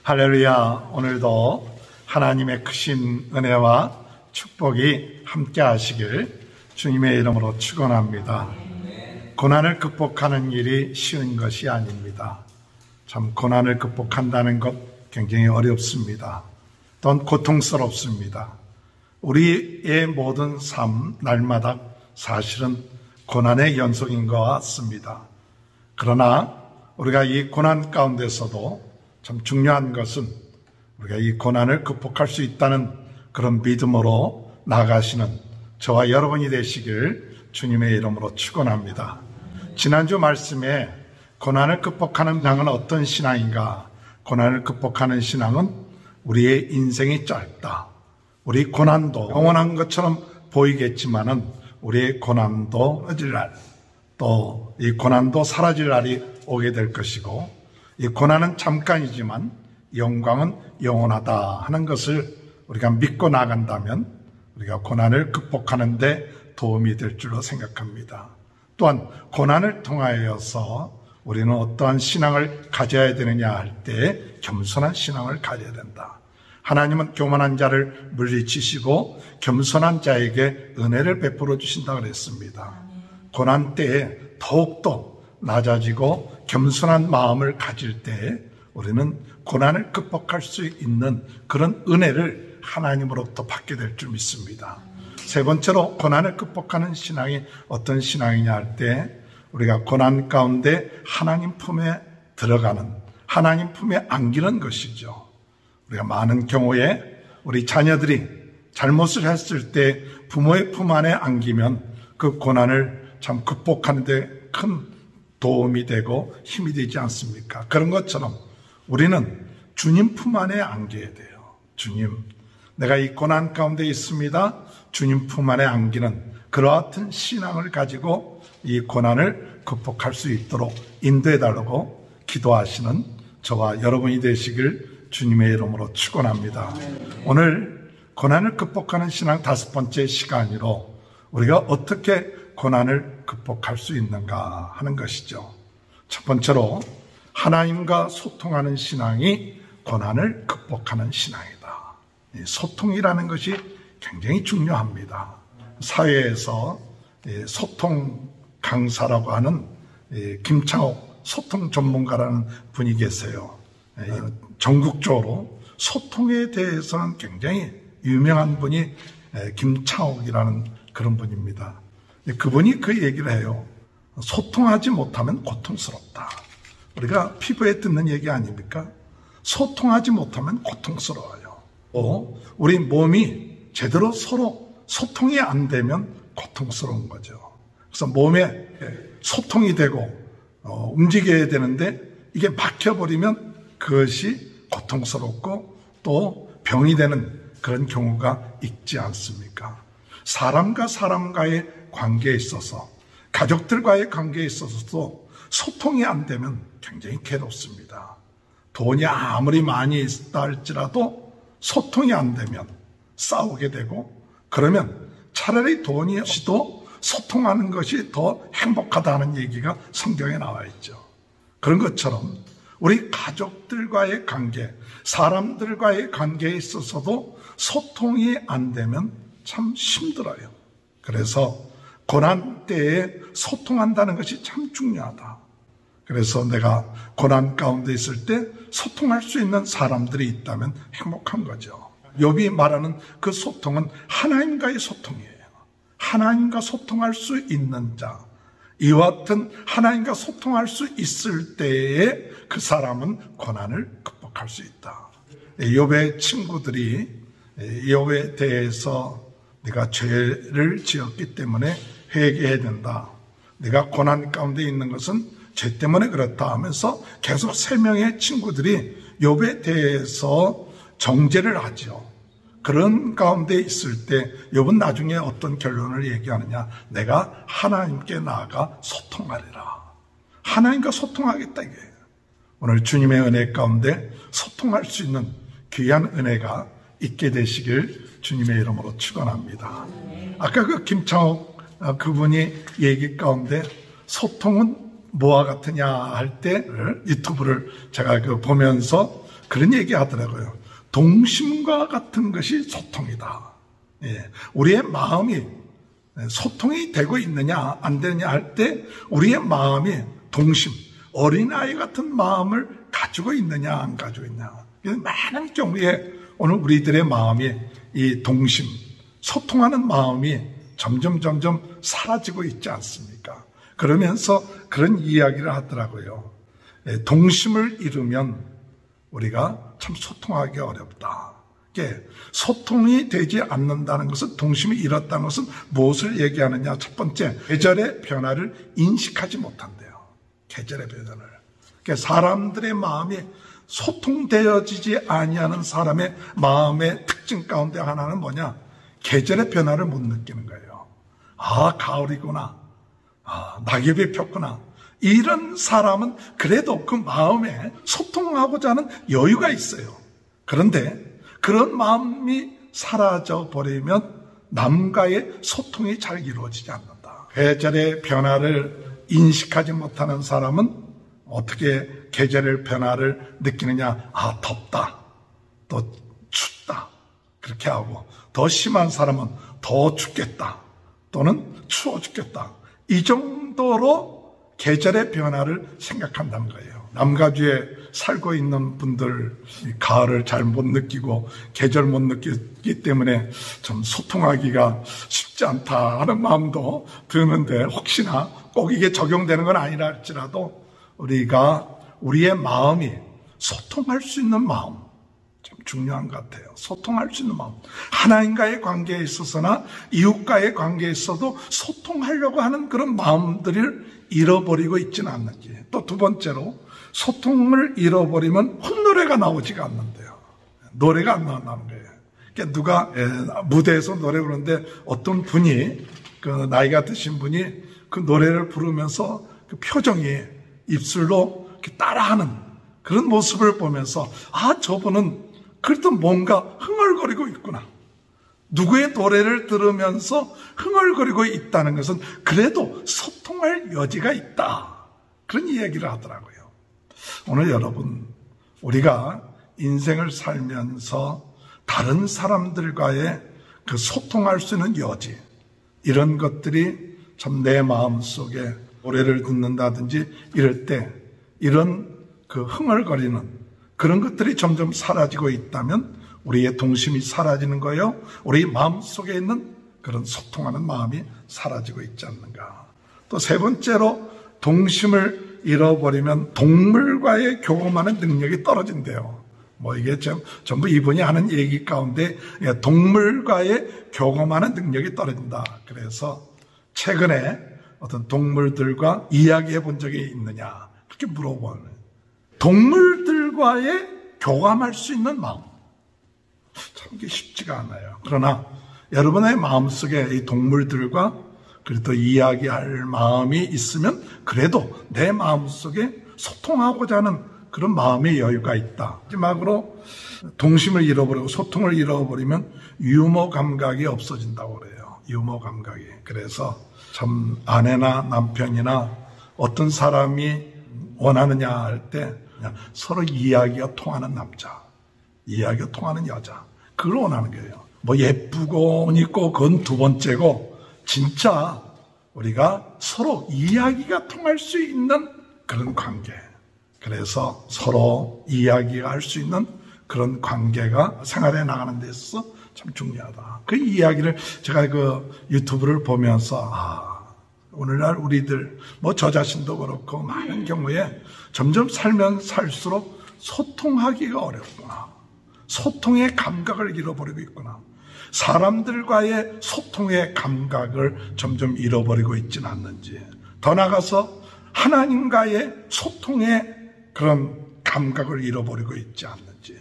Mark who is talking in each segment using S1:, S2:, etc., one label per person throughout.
S1: 할렐루야. 오늘도 하나님의 크신 은혜와 축복이 함께 하시길 주님의 이름으로 축원합니다. 고난을 극복하는 일이 쉬운 것이 아닙니다. 참 고난을 극복한다는 것 굉장히 어렵습니다. 또한 고통스럽습니다. 우리의 모든 삶 날마다 사실은 고난의 연속인 것 같습니다. 그러나 우리가 이 고난 가운데서도 참 중요한 것은 우리가 이 고난을 극복할 수 있다는 그런 믿음으로 나아가시는 저와 여러분이 되시길 주님의 이름으로 축원합니다. 지난주 말씀에 고난을 극복하는 신앙은 어떤 신앙인가? 고난을 극복하는 신앙은 우리의 인생이 짧다. 우리 고난도 영원한 것처럼 보이겠지만은 우리의 고난도 사라질 날, 또 이 고난도 사라질 날이 오게 될 것이고, 이 고난은 잠깐이지만 영광은 영원하다 하는 것을 우리가 믿고 나간다면 우리가 고난을 극복하는 데 도움이 될 줄로 생각합니다. 또한 고난을 통하여서 우리는 어떠한 신앙을 가져야 되느냐 할 때 겸손한 신앙을 가져야 된다. 하나님은 교만한 자를 물리치시고 겸손한 자에게 은혜를 베풀어 주신다고 그랬습니다. 고난 때에 더욱더 낮아지고 겸손한 마음을 가질 때 우리는 고난을 극복할 수 있는 그런 은혜를 하나님으로부터 받게 될 줄 믿습니다. 세 번째로 고난을 극복하는 신앙이 어떤 신앙이냐 할 때 우리가 고난 가운데 하나님 품에 들어가는, 하나님 품에 안기는 것이죠. 우리가 많은 경우에 우리 자녀들이 잘못을 했을 때 부모의 품 안에 안기면 그 고난을 참 극복하는 데 큰 도움이 되고 힘이 되지 않습니까? 그런 것처럼 우리는 주님 품 안에 안겨야 돼요. 주님, 내가 이 고난 가운데 있습니다. 주님 품 안에 안기는 그러한 신앙을 가지고 이 고난을 극복할 수 있도록 인도해달라고 기도하시는 저와 여러분이 되시길 주님의 이름으로 축원합니다. 오늘 고난을 극복하는 신앙 5번째 시간으로 우리가 어떻게 고난을 극복할 수 있는가 하는 것이죠. 첫 번째로 하나님과 소통하는 신앙이 고난을 극복하는 신앙이다. 소통이라는 것이 굉장히 중요합니다. 사회에서 소통 강사라고 하는 김창옥 소통 전문가라는 분이 계세요. 전국적으로 소통에 대해서는 굉장히 유명한 분이 김창옥이라는 그런 분입니다. 그분이 그 얘기를 해요. 소통하지 못하면 고통스럽다. 우리가 피부에 뜯는 얘기 아닙니까? 소통하지 못하면 고통스러워요. 우리 몸이 제대로 서로 소통이 안 되면 고통스러운 거죠. 그래서 몸에 소통이 되고 움직여야 되는데 이게 막혀버리면 그것이 고통스럽고 또 병이 되는 그런 경우가 있지 않습니까? 사람과 사람과의 관계에 있어서, 가족들과의 관계에 있어서도 소통이 안 되면 굉장히 괴롭습니다. 돈이 아무리 많이 있다 할지라도 소통이 안 되면 싸우게 되고, 그러면 차라리 돈이 없이도 소통하는 것이 더 행복하다는 얘기가 성경에 나와 있죠. 그런 것처럼 우리 가족들과의 관계, 사람들과의 관계에 있어서도 소통이 안 되면 참 힘들어요. 그래서 고난 때에 소통한다는 것이 참 중요하다. 그래서 내가 고난 가운데 있을 때 소통할 수 있는 사람들이 있다면 행복한 거죠. 욥이 말하는 그 소통은 하나님과의 소통이에요. 하나님과 소통할 수 있는 자, 이와 같은 하나님과 소통할 수 있을 때에 그 사람은 고난을 극복할 수 있다. 욥의 친구들이 욥에 대해서 네가 죄를 지었기 때문에 회개해야 된다. 네가 고난 가운데 있는 것은 죄 때문에 그렇다 하면서 계속 3명의 친구들이 욥에 대해서 정죄를 하죠. 그런 가운데 있을 때 욥은 나중에 어떤 결론을 얘기하느냐? 내가 하나님께 나아가 소통하리라. 하나님과 소통하겠다 이거예요. 오늘 주님의 은혜 가운데 소통할 수 있는 귀한 은혜가 있게 되시길 주님의 이름으로 축원합니다. 아까 그 김창옥 그분이 얘기 가운데 소통은 뭐와 같으냐 할 때 유튜브를 제가 보면서 그런 얘기 하더라고요. 동심과 같은 것이 소통이다. 예, 우리의 마음이 소통이 되고 있느냐 안 되느냐 할 때 우리의 마음이 동심, 어린아이 같은 마음을 가지고 있느냐 안 가지고 있느냐. 많은 경우에 오늘 우리들의 마음이 이 동심, 소통하는 마음이 점점 사라지고 있지 않습니까? 그러면서 그런 이야기를 하더라고요. 동심을 잃으면 우리가 참 소통하기 어렵다. 소통이 되지 않는다는 것은, 동심이 잃었다는 것은 무엇을 얘기하느냐? 첫 번째, 계절의 변화를 인식하지 못한대요. 계절의 변화를. 사람들의 마음이 소통되어지지 아니하는 사람의 마음의 특징 가운데 하나는 뭐냐? 계절의 변화를 못 느끼는 거예요. 아, 가을이구나. 아, 낙엽이 폈구나. 이런 사람은 그래도 그 마음에 소통하고자 하는 여유가 있어요. 그런데 그런 마음이 사라져 버리면 남과의 소통이 잘 이루어지지 않는다. 계절의 변화를 인식하지 못하는 사람은 어떻게 계절의 변화를 느끼느냐? 아, 덥다. 또 춥다. 그렇게 하고, 더 심한 사람은 더 춥겠다. 또는 추워 죽겠다. 이 정도로 계절의 변화를 생각한다는 거예요. 남가주에 살고 있는 분들, 가을을 잘 못 느끼고 계절 못 느끼기 때문에 좀 소통하기가 쉽지 않다 하는 마음도 드는데, 혹시나 꼭 이게 적용되는 건 아니라 할지라도 우리가 우리의 마음이 소통할 수 있는 마음, 참 중요한 것 같아요. 소통할 수 있는 마음. 하나님과의 관계에 있어서나 이웃과의 관계에 있어도 소통하려고 하는 그런 마음들을 잃어버리고 있지는 않는지. 또 두 번째로, 소통을 잃어버리면 헛노래가 나오지가 않는데요. 노래가 안 나오는 거예요. 그러니까 누가 무대에서 노래 부르는데 어떤 분이, 그 나이가 드신 분이 그 노래를 부르면서 그 표정이 입술로 이렇게 따라하는 그런 모습을 보면서, 아, 저분은 그래도 뭔가 흥얼거리고 있구나. 누구의 노래를 들으면서 흥얼거리고 있다는 것은 그래도 소통할 여지가 있다. 그런 이야기를 하더라고요. 오늘 여러분, 우리가 인생을 살면서 다른 사람들과의 그 소통할 수 있는 여지, 이런 것들이 참 내 마음속에 노래를 듣는다든지 이럴 때 이런 그 흥얼거리는 그런 것들이 점점 사라지고 있다면 우리의 동심이 사라지는 거예요. 우리 마음속에 있는 그런 소통하는 마음이 사라지고 있지 않는가. 또 세 번째로, 동심을 잃어버리면 동물과의 교감하는 능력이 떨어진대요. 뭐 이게 전부 이분이 하는 얘기 가운데 동물과의 교감하는 능력이 떨어진다. 그래서 최근에 어떤 동물들과 이야기해 본 적이 있느냐, 그렇게 물어보는, 동물들과의 교감할 수 있는 마음, 참 이게 쉽지가 않아요. 그러나 여러분의 마음속에 이 동물들과 그래도 이야기할 마음이 있으면 그래도 내 마음속에 소통하고자 하는 그런 마음의 여유가 있다. 마지막으로, 동심을 잃어버리고 소통을 잃어버리면 유머 감각이 없어진다고 그래요. 유머 감각이. 그래서 참 아내나 남편이나 어떤 사람이 원하느냐 할 때 그냥 서로 이야기가 통하는 남자, 이야기가 통하는 여자, 그걸 원하는 거예요. 뭐 예쁘고 옷 입고 그건 두 번째고, 진짜 우리가 서로 이야기가 통할 수 있는 그런 관계. 그래서 서로 이야기할 수 있는 그런 관계가 생활에 나가는 데 있어서 참 중요하다. 그 이야기를 제가 그 유튜브를 보면서, 오늘날 우리들, 뭐 저 자신도 그렇고 많은 경우에 점점 살면 살수록 소통하기가 어렵구나. 소통의 감각을 잃어버리고 있구나. 사람들과의 소통의 감각을 점점 잃어버리고 있지는 않는지, 더 나아가서 하나님과의 소통의 그런 감각을 잃어버리고 있지 않는지,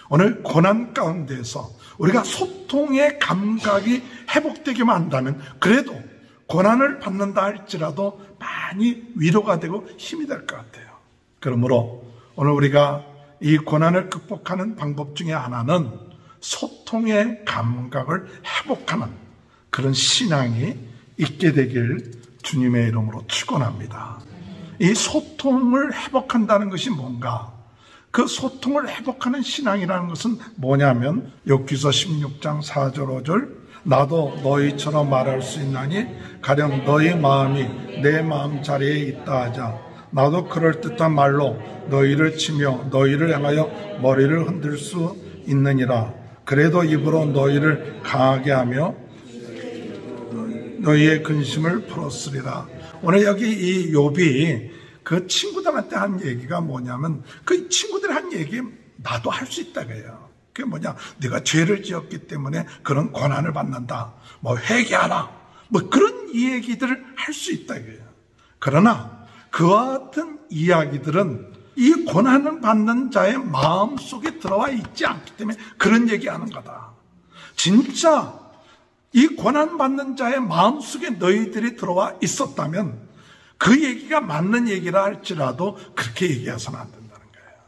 S1: 오늘 고난 가운데서 우리가 소통의 감각이 회복되기만 한다면 그래도 고난을 받는다 할지라도 많이 위로가 되고 힘이 될 것 같아요. 그러므로 오늘 우리가 이 고난을 극복하는 방법 중에 하나는 소통의 감각을 회복하는 그런 신앙이 있게 되길 주님의 이름으로 축원합니다. 이 소통을 회복한다는 것이 뭔가? 그 소통을 회복하는 신앙이라는 것은 뭐냐면 욥기서 16장 4절 5절 나도 너희처럼 말할 수 있나니 가령 너희 마음이 내 마음 자리에 있다 하자 나도 그럴듯한 말로 너희를 치며 너희를 향하여 머리를 흔들 수 있느니라. 그래도 입으로 너희를 강하게 하며 너희의 근심을 풀었으리라. 오늘 여기 이 욥이 그 친구들한테 한 얘기가 뭐냐면 그 친구들이 한 얘기 나도 할 수 있다 그래요. 그게 뭐냐, 네가 죄를 지었기 때문에 그런 고난을 받는다, 뭐 회개하라, 뭐 그런 얘기들을 할 수 있다 그래요. 그러나 그와 같은 이야기들은 이 고난을 받는 자의 마음 속에 들어와 있지 않기 때문에 그런 얘기하는 거다. 진짜 이 고난 받는 자의 마음 속에 너희들이 들어와 있었다면 그 얘기가 맞는 얘기라 할지라도 그렇게 얘기해서는 안 된다는 거예요.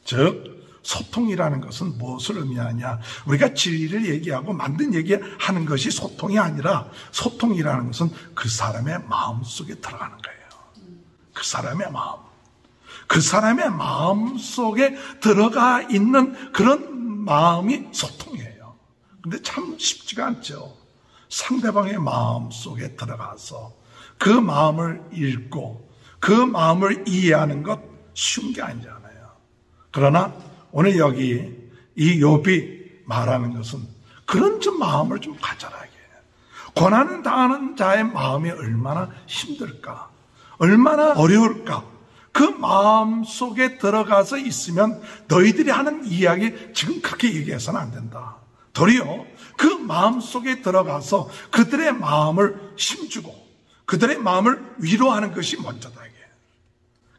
S1: 즉 소통이라는 것은 무엇을 의미하냐, 우리가 진리를 얘기하고 만든 얘기하는 것이 소통이 아니라 소통이라는 것은 그 사람의 마음 속에 들어가는 거예요. 그 사람의 마음 속에 들어가 있는 그런 마음이 소통이에요. 근데 참 쉽지가 않죠. 상대방의 마음 속에 들어가서 그 마음을 읽고 그 마음을 이해하는 것 쉬운 게 아니잖아요. 그러나 오늘 여기 이 욥이 말하는 것은 그런 좀 마음을 좀 가져라. 고난을 당하는 자의 마음이 얼마나 힘들까, 얼마나 어려울까. 그 마음 속에 들어가서 있으면 너희들이 하는 이야기 지금 그렇게 얘기해서는 안 된다. 도리어 그 마음 속에 들어가서 그들의 마음을 힘주고 그들의 마음을 위로하는 것이 먼저다.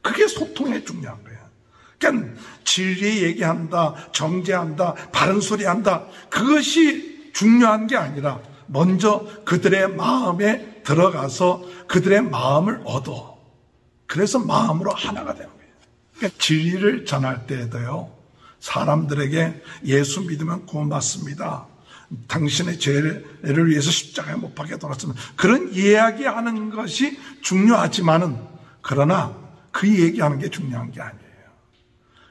S1: 그게 소통에 중요한 거예요. 그러니까 진리 얘기한다, 정죄한다, 바른 소리 한다, 그것이 중요한 게 아니라 먼저 그들의 마음에 들어가서 그들의 마음을 얻어. 그래서 마음으로 하나가 되는 거예요. 그러니까 진리를 전할 때에도요, 사람들에게 예수 믿으면 구원받습니다, 당신의 죄를 위해서 십자가에 못 박혀 돌았으면, 그런 이야기하는 것이 중요하지만은, 그러나 그 얘기하는 게 중요한 게 아니에요.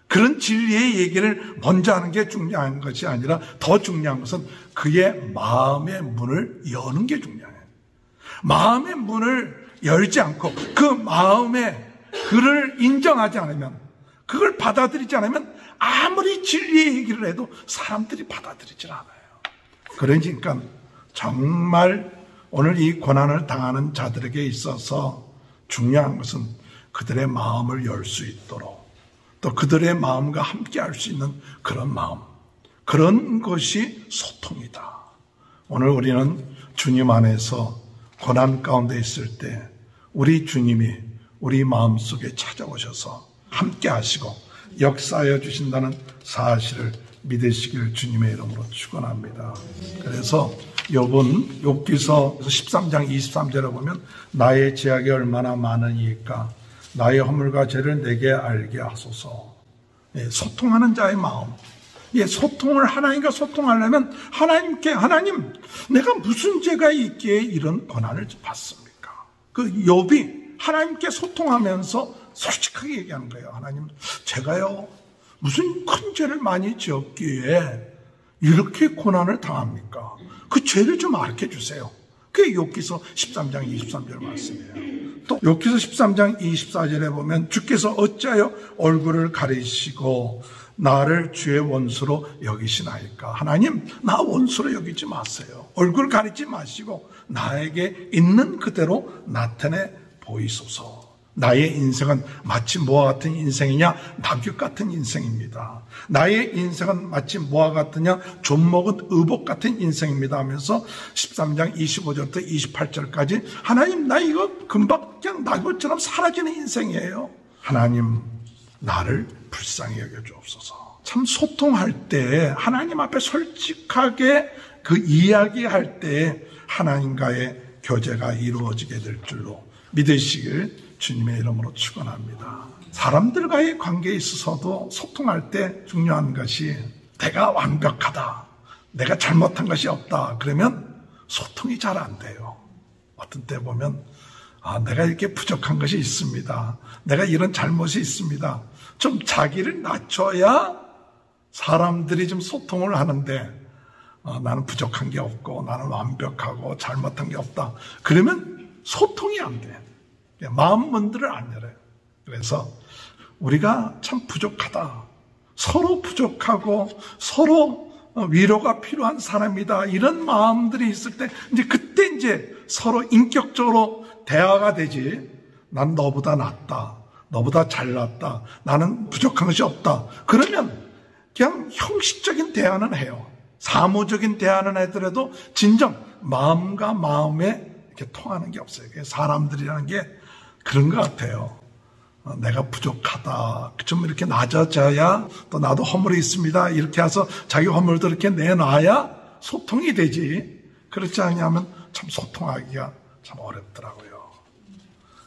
S1: 그런 진리의 얘기를 먼저 하는 게 중요한 것이 아니라 더 중요한 것은 그의 마음의 문을 여는 게 중요해요. 마음의 문을 열지 않고 그 마음에 그를 인정하지 않으면, 그걸 받아들이지 않으면 아무리 진리의 얘기를 해도 사람들이 받아들이지 않아요. 그러니까 정말 오늘 이 고난을 당하는 자들에게 있어서 중요한 것은 그들의 마음을 열 수 있도록, 또 그들의 마음과 함께 할 수 있는 그런 마음, 그런 것이 소통이다. 오늘 우리는 주님 안에서 고난 가운데 있을 때 우리 주님이 우리 마음속에 찾아오셔서 함께 하시고 역사하여 주신다는 사실을 믿으시길 주님의 이름으로 축원합니다. 그래서 욥은 욥기서 13장 23절에 보면 나의 죄악이 얼마나 많으니까 나의 허물과 죄를 내게 알게 하소서. 소통하는 자의 마음. 소통을, 하나님과 소통하려면 하나님께, 하나님, 내가 무슨 죄가 있기에 이런 고난을 받습니까? 그 욥이 하나님께 소통하면서 솔직하게 얘기하는 거예요. 하나님, 제가요 무슨 큰 죄를 많이 지었기에 이렇게 고난을 당합니까? 그 죄를 좀 알게 주세요. 그게 욥기서 13장 23절 말씀이에요. 또 욥기서 13장 24절에 보면 주께서 어찌하여 얼굴을 가리시고 나를 주의 원수로 여기시나이까. 하나님, 나 원수로 여기지 마세요. 얼굴 가리지 마시고 나에게 있는 그대로 나타내 보이소서. 나의 인생은 마치 뭐와 같은 인생이냐? 낙엽 같은 인생입니다. 나의 인생은 마치 뭐와 같으냐? 좀먹은 의복 같은 인생입니다 하면서 13장 25절부터 28절까지 하나님, 나 이거 금방 그냥 낙엽처럼 사라지는 인생이에요. 하나님, 나를 불쌍히 여겨주옵소서. 참 소통할 때, 하나님 앞에 솔직하게 그 이야기할 때 하나님과의 교제가 이루어지게 될 줄로 믿으시길 주님의 이름으로 축원합니다. 사람들과의 관계에 있어서도 소통할 때 중요한 것이 내가 완벽하다, 내가 잘못한 것이 없다, 그러면 소통이 잘 안 돼요. 어떤 때 보면 내가 이렇게 부족한 것이 있습니다, 내가 이런 잘못이 있습니다, 좀 자기를 낮춰야 사람들이 좀 소통을 하는데 나는 부족한 게 없고 나는 완벽하고 잘못한 게 없다. 그러면 소통이 안 돼. 마음 문들을 안 열어요. 그래서 우리가 참 부족하다. 서로 부족하고 서로 위로가 필요한 사람이다. 이런 마음들이 있을 때 그때 이제 서로 인격적으로 대화가 되지. 난 너보다 낫다. 너보다 잘났다. 나는 부족한 것이 없다. 그러면 그냥 형식적인 대화는 해요. 사무적인 대화는 하더라도 진정 마음과 마음에 이렇게 통하는 게 없어요. 사람들이라는 게 그런 것 같아요. 내가 부족하다. 좀 이렇게 낮아져야 또 나도 허물이 있습니다. 이렇게 해서 자기 허물도 이렇게 내놔야 소통이 되지. 그렇지 않냐면 참 소통하기가 참 어렵더라고요.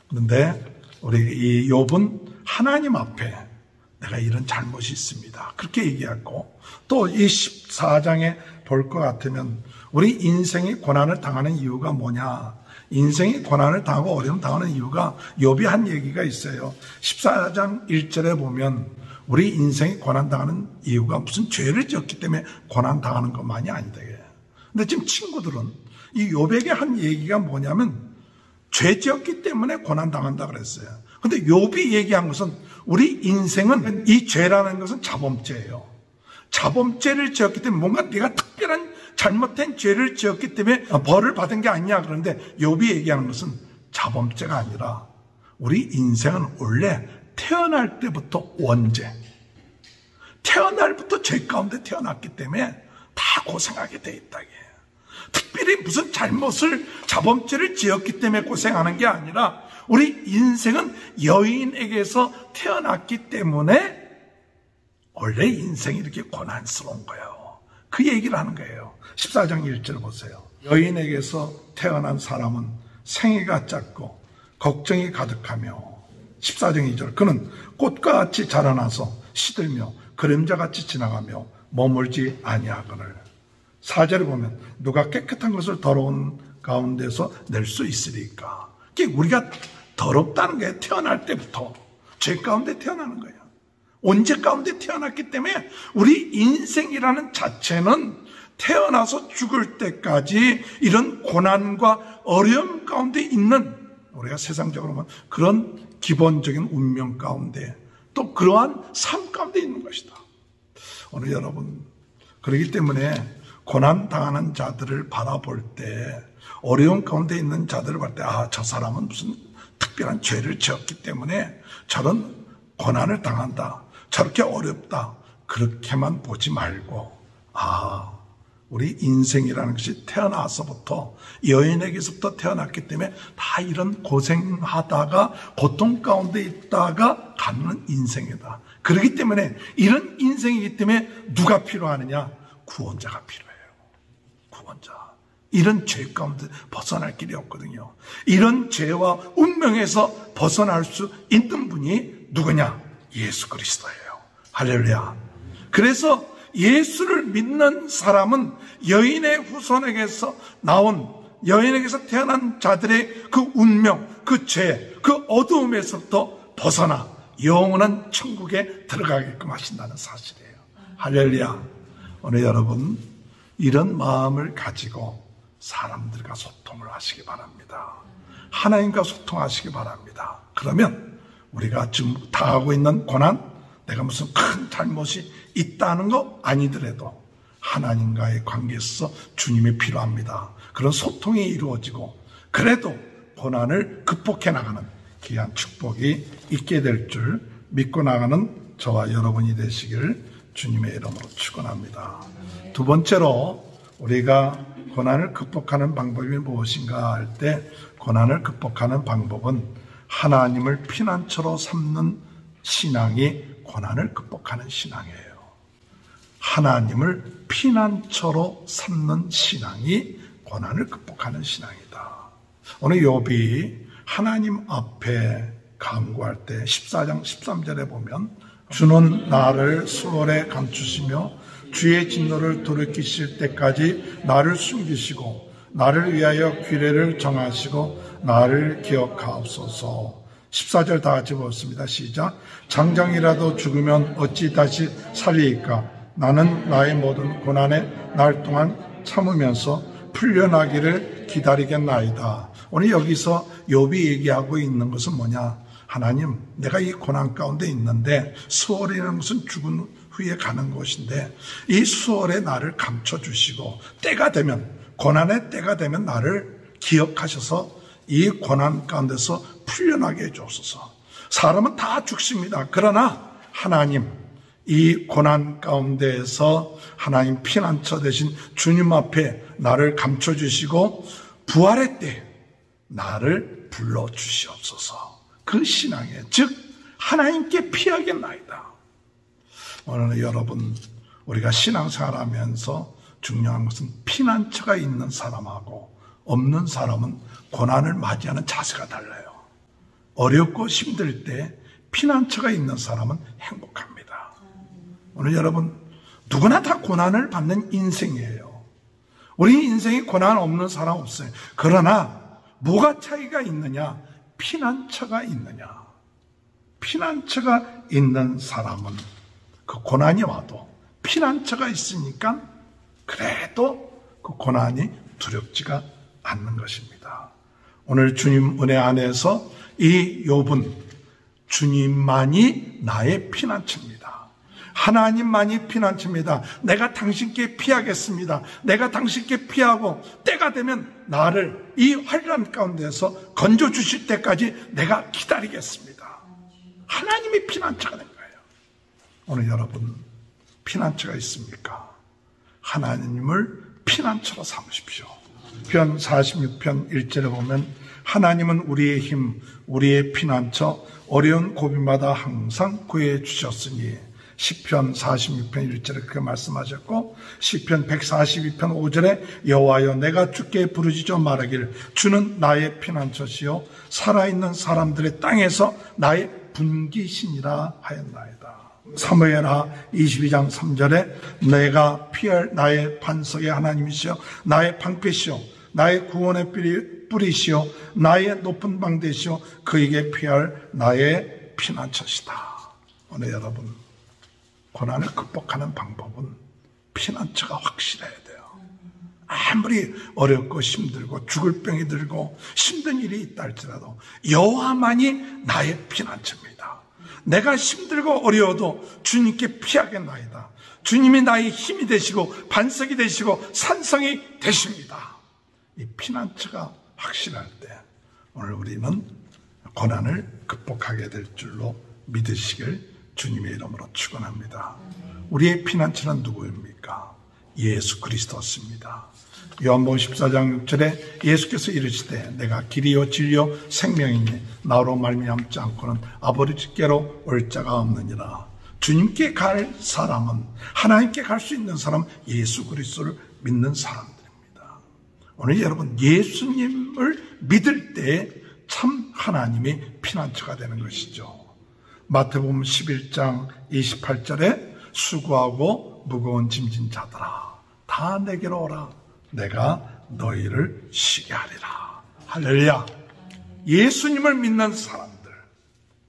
S1: 그런데 우리 이 욥은 하나님 앞에 내가 이런 잘못이 있습니다. 그렇게 얘기하고 또 이 14장에 볼 것 같으면 우리 인생이 고난을 당하는 이유가 뭐냐? 인생이 고난을 당하고 어려움 당하는 이유가 욥이 한 얘기가 있어요. 14장 1절에 보면 우리 인생이 고난 당하는 이유가 무슨 죄를 지었기 때문에 고난 당하는 것만이 아니다. 근데 지금 친구들은 이 욥에게 한 얘기가 뭐냐면 죄 지었기 때문에 고난 당한다 그랬어요. 근데 욥이 얘기한 것은 우리 인생은 이 죄라는 것은 자범죄예요. 자범죄를 지었기 때문에 뭔가 내가 특별한 잘못된 죄를 지었기 때문에 벌을 받은 게 아니냐. 그런데 욥이 얘기하는 것은 자범죄가 아니라 우리 인생은 원래 태어날 때부터 원죄. 태어날부터 죄 가운데 태어났기 때문에 다 고생하게 돼 있다. 특별히 무슨 잘못을 자범죄를 지었기 때문에 고생하는 게 아니라 우리 인생은 여인에게서 태어났기 때문에 원래 인생이 이렇게 고난스러운 거예요. 그 얘기를 하는 거예요. 14장 1절 보세요. 여인에게서 태어난 사람은 생애가 짧고 걱정이 가득하며 14장 2절 그는 꽃과 같이 자라나서 시들며 그림자같이 지나가며 머물지 아니하거늘 4절에 보면 누가 깨끗한 것을 더러운 가운데서 낼 수 있으리까. 우리가 더럽다는 게 태어날 때부터 죄 가운데 태어나는 거예요. 온죄 가운데 태어났기 때문에 우리 인생이라는 자체는 태어나서 죽을 때까지 이런 고난과 어려움 가운데 있는 우리가 세상적으로 보면 그런 기본적인 운명 가운데 또 그러한 삶 가운데 있는 것이다. 오늘 여러분 그렇기 때문에 고난 당하는 자들을 바라볼 때 어려움 가운데 있는 자들을 볼 때 저 사람은 무슨 특별한 죄를 지었기 때문에 저런 고난을 당한다. 저렇게 어렵다. 그렇게만 보지 말고 우리 인생이라는 것이 태어나서부터 여인에게서부터 태어났기 때문에 다 이런 고생하다가 고통 가운데 있다가 가는 인생이다. 그렇기 때문에 이런 인생이기 때문에 누가 필요하느냐? 구원자가 필요해요. 구원자. 이런 죄 가운데 벗어날 길이 없거든요. 이런 죄와 운명에서 벗어날 수 있는 분이 누구냐? 예수 그리스도예요. 할렐루야. 그래서 예수를 믿는 사람은 여인의 후손에게서 나온 여인에게서 태어난 자들의 그 운명, 그 죄, 그 어두움에서부터 벗어나 영원한 천국에 들어가게끔 하신다는 사실이에요. 할렐루야. 오늘 여러분 이런 마음을 가지고 사람들과 소통을 하시기 바랍니다. 하나님과 소통하시기 바랍니다. 그러면 우리가 지금 당하고 있는 고난, 내가 무슨 큰 잘못이 있다는 거 아니더라도 하나님과의 관계에서 주님이 필요합니다. 그런 소통이 이루어지고 그래도 고난을 극복해 나가는 귀한 축복이 있게 될 줄 믿고 나가는 저와 여러분이 되시길 주님의 이름으로 축원합니다. 두 번째로 우리가 고난을 극복하는 방법이 무엇인가 할 때 고난을 극복하는 방법은 하나님을 피난처로 삼는 신앙이 고난을 극복하는 신앙이에요. 하나님을 피난처로 삼는 신앙이 고난을 극복하는 신앙이다. 오늘 욥이 하나님 앞에 간구할 때 14장 13절에 보면 주는 나를 수월에 감추시며 주의 진노를 돌이키실 때까지 나를 숨기시고 나를 위하여 규례를 정하시고 나를 기억하옵소서. 14절 다 같이 보겠습니다. 시작. 장정이라도 죽으면 어찌 다시 살리이까? 나는 나의 모든 고난에 날 동안 참으면서 풀려나기를 기다리겠나이다. 오늘 여기서 욥이 얘기하고 있는 것은 뭐냐? 하나님, 내가 이 고난 가운데 있는데, 수월이라는 것은 죽은 후에 가는 곳인데, 이 수월에 나를 감춰주시고, 때가 되면, 고난의 때가 되면 나를 기억하셔서 이 고난 가운데서 풀려나게 해주옵소서. 사람은 다 죽습니다. 그러나 하나님, 이 고난 가운데에서 하나님 피난처 되신 주님 앞에 나를 감춰주시고 부활의 때 나를 불러주시옵소서. 그 신앙에, 즉 하나님께 피하겠나이다. 오늘 여러분, 우리가 신앙생활하면서 중요한 것은 피난처가 있는 사람하고 없는 사람은 고난을 맞이하는 자세가 달라요. 어렵고 힘들 때 피난처가 있는 사람은 행복합니다. 오늘 여러분, 누구나 다 고난을 받는 인생이에요. 우리 인생에 고난 없는 사람 없어요. 그러나 뭐가 차이가 있느냐? 피난처가 있느냐? 피난처가 있는 사람은 그 고난이 와도 피난처가 있으니까 그래도 그 고난이 두렵지가 않는 것입니다. 오늘 주님 은혜 안에서 이 욥은 주님만이 나의 피난처입니다. 하나님만이 피난처입니다. 내가 당신께 피하겠습니다. 내가 당신께 피하고 때가 되면 나를 이 환난 가운데서 건져주실 때까지 내가 기다리겠습니다. 하나님이 피난처가 된 거예요. 오늘 여러분, 피난처가 있습니까? 하나님을 피난처로 삼으십시오. 편 46편 1절에 보면 하나님은 우리의 힘, 우리의 피난처, 어려운 고비마다 항상 구해 주셨으니 시편 46편 1절에 그렇게 말씀하셨고 시편 142편 5절에 여호와여 내가 주께 부르짖어 말하기를 주는 나의 피난처시요 살아있는 사람들의 땅에서 나의 분기신이라 하였나이다. 사무엘하 22장 3절에 내가 피할 나의 반석의 하나님이시여 나의 방패시여 나의 구원의 뿌리시여 나의 높은 방대시여 그에게 피할 나의 피난처시다. 오늘 여러분, 고난을 극복하는 방법은 피난처가 확실해야 돼요. 아무리 어렵고 힘들고 죽을 병이 들고 힘든 일이 있다 할지라도 여호와만이 나의 피난처입니다. 내가 힘들고 어려워도 주님께 피하겠나이다. 주님이 나의 힘이 되시고 반석이 되시고 산성이 되십니다. 이 피난처가 확실할 때 오늘 우리는 고난을 극복하게 될 줄로 믿으시길 주님의 이름으로 축원합니다. 우리의 피난처는 누구입니까? 예수 그리스도였습니다. 요한복음 14장 6절에 예수께서 이르시되 내가 길이요 진리요 생명이니 나로 말미암지 않고는 아버지께로 올 자가 없느니라. 주님께 갈 사람은, 하나님께 갈 수 있는 사람은 예수 그리스도를 믿는 사람들입니다. 오늘 여러분, 예수님을 믿을 때 참 하나님이 피난처가 되는 것이죠. 마태복음 11장 28절에 수고하고 무거운 짐진 자들아 다 내게로 오라 내가 너희를 쉬게 하리라. 할렐루야. 예수님을 믿는 사람들,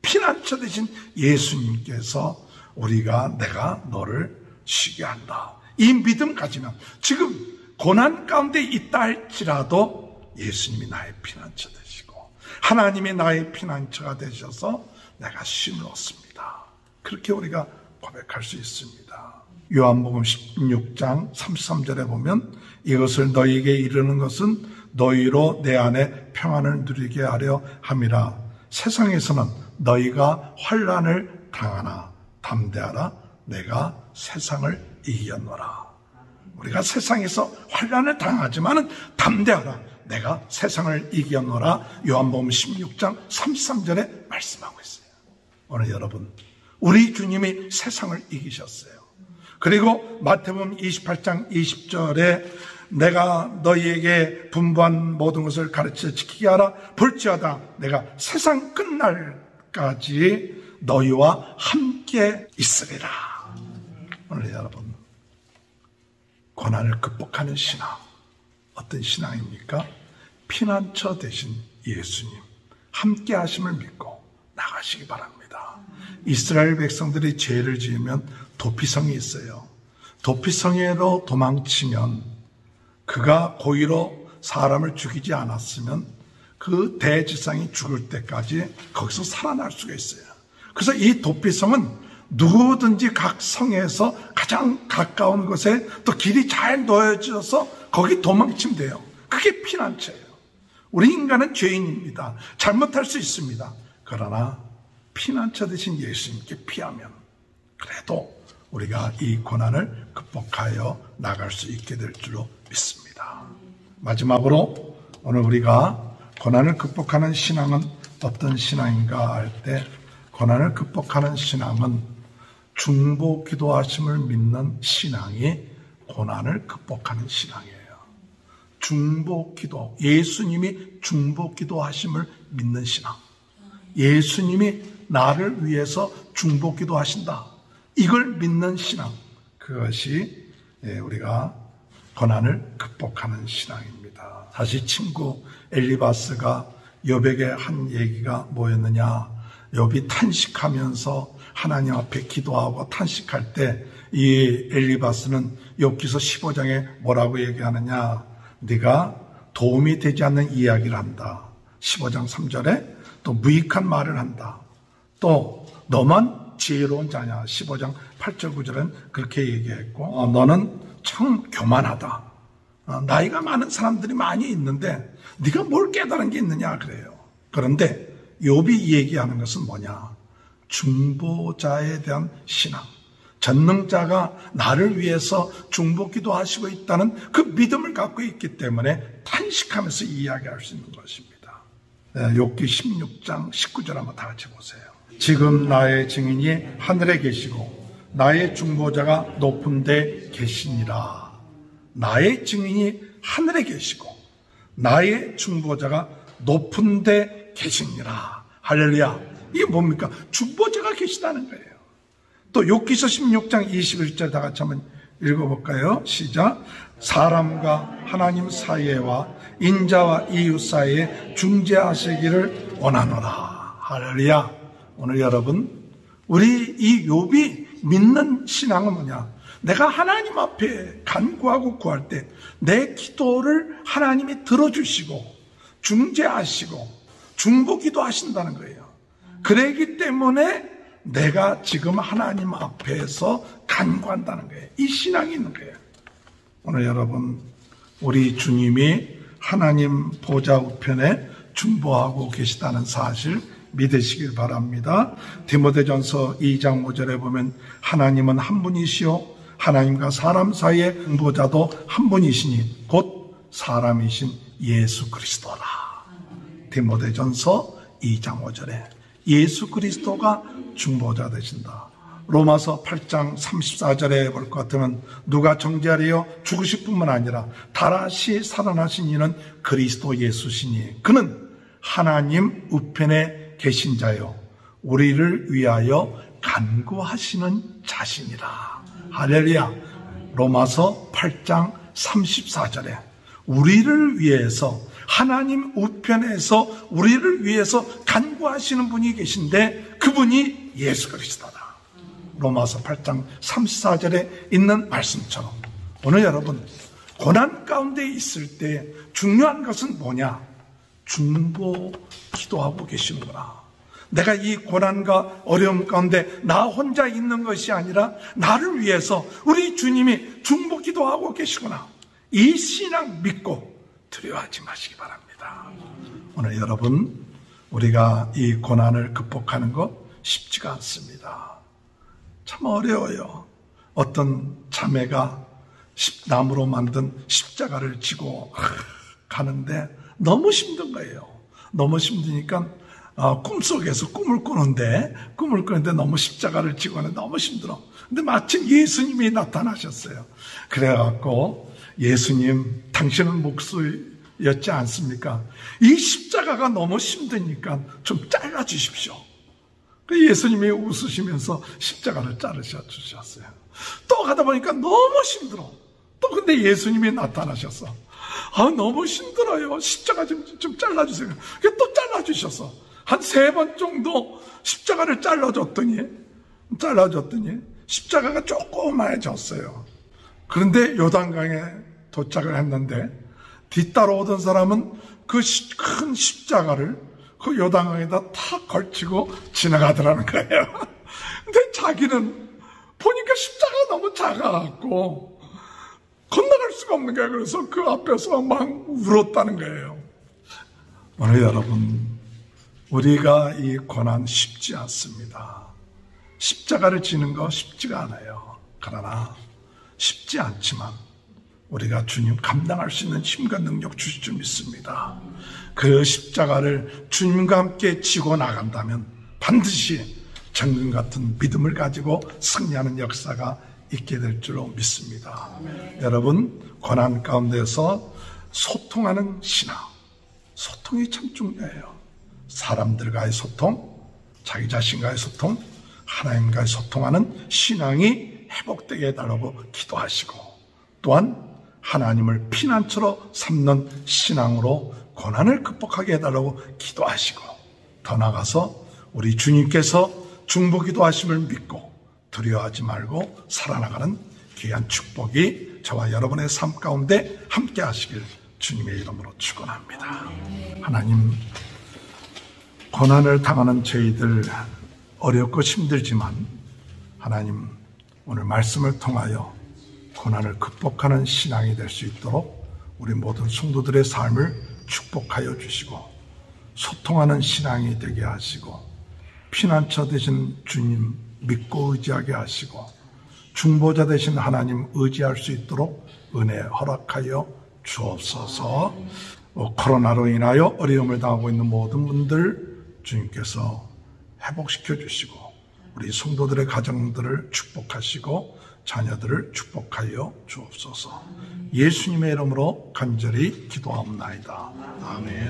S1: 피난처 되신 예수님께서 우리가 내가 너를 쉬게 한다. 이 믿음 가지면 지금 고난 가운데 있다 할지라도 예수님이 나의 피난처 되시고 하나님이 나의 피난처가 되셔서 내가 쉼을 얻습니다. 그렇게 우리가 고백할 수 있습니다. 요한복음 16장 33절에 보면 이것을 너희에게 이르는 것은 너희로 내 안에 평안을 누리게 하려 함이라. 세상에서는 너희가 환난을 당하나 담대하라. 내가 세상을 이겼노라. 우리가 세상에서 환난을 당하지만은 담대하라. 내가 세상을 이겼노라. 요한복음 16장 33절에 말씀하고 있어요. 오늘 여러분, 우리 주님이 세상을 이기셨어요. 그리고 마태복음 28장 20절에 내가 너희에게 분부한 모든 것을 가르쳐 지키게 하라. 볼지어다 내가 세상 끝날까지 너희와 함께 있으리라. 오늘 여러분, 고난을 극복하는 신앙, 어떤 신앙입니까? 피난처 되신 예수님, 함께 하심을 믿고 나가시기 바랍니다. 이스라엘 백성들이 죄를 지으면 도피성이 있어요. 도피성에로 도망치면 그가 고의로 사람을 죽이지 않았으면 그 대지상이 죽을 때까지 거기서 살아날 수가 있어요. 그래서 이 도피성은 누구든지 각 성에서 가장 가까운 곳에 또 길이 잘 놓여져서 거기 도망치면 돼요. 그게 피난처예요. 우리 인간은 죄인입니다. 잘못할 수 있습니다. 그러나 피난처 대신 예수님께 피하면 그래도 우리가 이 고난을 극복하여 나갈 수 있게 될 줄로 믿습니다. 마지막으로 오늘 우리가 고난을 극복하는 신앙은 어떤 신앙인가 할 때 고난을 극복하는 신앙은 중보 기도하심을 믿는 신앙이 고난을 극복하는 신앙이에요. 중보 기도, 예수님이 중보 기도하심을 믿는 신앙. 예수님이 나를 위해서 중보 기도하신다. 이걸 믿는 신앙. 그것이 우리가 고난을 극복하는 신앙입니다. 다시 친구 엘리바스가 욥에게 한 얘기가 뭐였느냐. 욥이 탄식하면서 하나님 앞에 기도하고 탄식할 때 이 엘리바스는 욥기서 15장에 뭐라고 얘기하느냐. 네가 도움이 되지 않는 이야기를 한다. 15장 3절에 또 무익한 말을 한다. 또 너만 지혜로운 자냐. 15장 8절 9절은 그렇게 얘기했고 너는 참 교만하다. 나이가 많은 사람들이 많이 있는데 네가 뭘 깨달은 게 있느냐 그래요. 그런데 욥이 얘기하는 것은 뭐냐. 중보자에 대한 신앙. 전능자가 나를 위해서 중보기도 하시고 있다는 그 믿음을 갖고 있기 때문에 탄식하면서 이야기할 수 있는 것입니다. 욥기 16장 19절 한번 다 같이 보세요. 지금 나의 증인이 하늘에 계시고 나의 중보자가 높은 데 계시니라. 나의 증인이 하늘에 계시고 나의 중보자가 높은 데 계시니라. 할렐루야. 이게 뭡니까? 중보자가 계시다는 거예요. 또 욥기서 16장 21절 다 같이 한번 읽어볼까요? 시작. 사람과 하나님 사이에와 인자와 이웃 사이에 중재하시기를 원하노라. 할렐루야. 오늘 여러분, 우리 이 욥이 믿는 신앙은 뭐냐? 내가 하나님 앞에 간구하고 구할 때 내 기도를 하나님이 들어주시고 중재하시고 중보기도 하신다는 거예요. 그러기 때문에 내가 지금 하나님 앞에서 간구한다는 거예요. 이 신앙이 있는 거예요. 오늘 여러분, 우리 주님이 하나님 보좌 우편에 중보하고 계시다는 사실 믿으시길 바랍니다. 디모데전서 2장 5절에 보면 하나님은 한 분이시요 하나님과 사람 사이의 중보자도 한 분이시니 곧 사람이신 예수 그리스도라. 디모데전서 2장 5절에 예수 그리스도가 중보자 되신다. 로마서 8장 34절에 볼 것 같으면 누가 정죄하리요? 죽으실 뿐만 아니라 다시 살아나신 이는 그리스도 예수시니 그는 하나님 우편에 계신 자요 우리를 위하여 간구하시는 자신이라. 할렐루야. 로마서 8장 34절에 우리를 위해서 하나님 우편에서 우리를 위해서 간구하시는 분이 계신데 그분이 예수 그리스도다. 로마서 8장 34절에 있는 말씀처럼 오늘 여러분 고난 가운데 있을 때 중요한 것은 뭐냐? 중보 기도하고 계시는구나. 내가 이 고난과 어려움 가운데 나 혼자 있는 것이 아니라 나를 위해서 우리 주님이 중보 기도하고 계시구나. 이 신앙 믿고 두려워하지 마시기 바랍니다. 오늘 여러분, 우리가 이 고난을 극복하는 것 쉽지가 않습니다. 참 어려워요. 어떤 자매가 나무로 만든 십자가를 지고 가는데 너무 힘든 거예요. 너무 힘드니까 꿈속에서 꿈을 꾸는데 너무 십자가를 지고 하는데 너무 힘들어. 근데 마침 예수님이 나타나셨어요. 그래갖고 예수님, 당신은 목수였지 않습니까? 이 십자가가 너무 힘드니까 좀 잘라주십시오. 예수님이 웃으시면서 십자가를 자르셔 주셨어요. 또 가다 보니까 너무 힘들어. 또 근데 예수님이 나타나셨어. 너무 힘들어요. 십자가 좀 잘라주세요. 또 잘라주셨어. 한 3번 정도 십자가를 잘라줬더니 십자가가 조그마해졌어요. 그런데 요단강에 도착을 했는데 뒤따라 오던 사람은 그 큰 십자가를 그 요단강에다 탁 걸치고 지나가더라는 거예요. 근데 자기는 보니까 십자가가 너무 작아갖고 건너갈 수가 없는 거예요. 그래서 그 앞에서 막 울었다는 거예요. 오늘 여러분, 우리가 이 고난 쉽지 않습니다. 십자가를 지는 거 쉽지가 않아요. 그러나 쉽지 않지만 우리가 주님 감당할 수 있는 힘과 능력 주실 줄 믿습니다. 그 십자가를 주님과 함께 지고 나간다면 반드시 정금 같은 믿음을 가지고 승리하는 역사가 있게 될 줄로 믿습니다. 여러분, 고난 가운데서 소통하는 신앙, 소통이 참 중요해요. 사람들과의 소통, 자기 자신과의 소통, 하나님과의 소통하는 신앙이 회복되게 해달라고 기도하시고, 또한 하나님을 피난처로 삼는 신앙으로 고난을 극복하게 해달라고 기도하시고, 더 나아가서 우리 주님께서 중보기도 하심을 믿고 두려워하지 말고 살아나가는 귀한 축복이 저와 여러분의 삶 가운데 함께 하시길 주님의 이름으로 축원합니다. 하나님, 고난을 당하는 저희들 어렵고 힘들지만 하나님, 오늘 말씀을 통하여 고난을 극복하는 신앙이 될 수 있도록 우리 모든 성도들의 삶을 축복하여 주시고 소통하는 신앙이 되게 하시고 피난처 되신 주님 믿고 의지하게 하시고 중보자 되신 하나님 의지할 수 있도록 은혜 허락하여 주옵소서. 코로나로 인하여 어려움을 당하고 있는 모든 분들 주님께서 회복시켜 주시고 우리 성도들의 가정들을 축복하시고 자녀들을 축복하여 주옵소서. 예수님의 이름으로 간절히 기도하옵나이다. 아멘.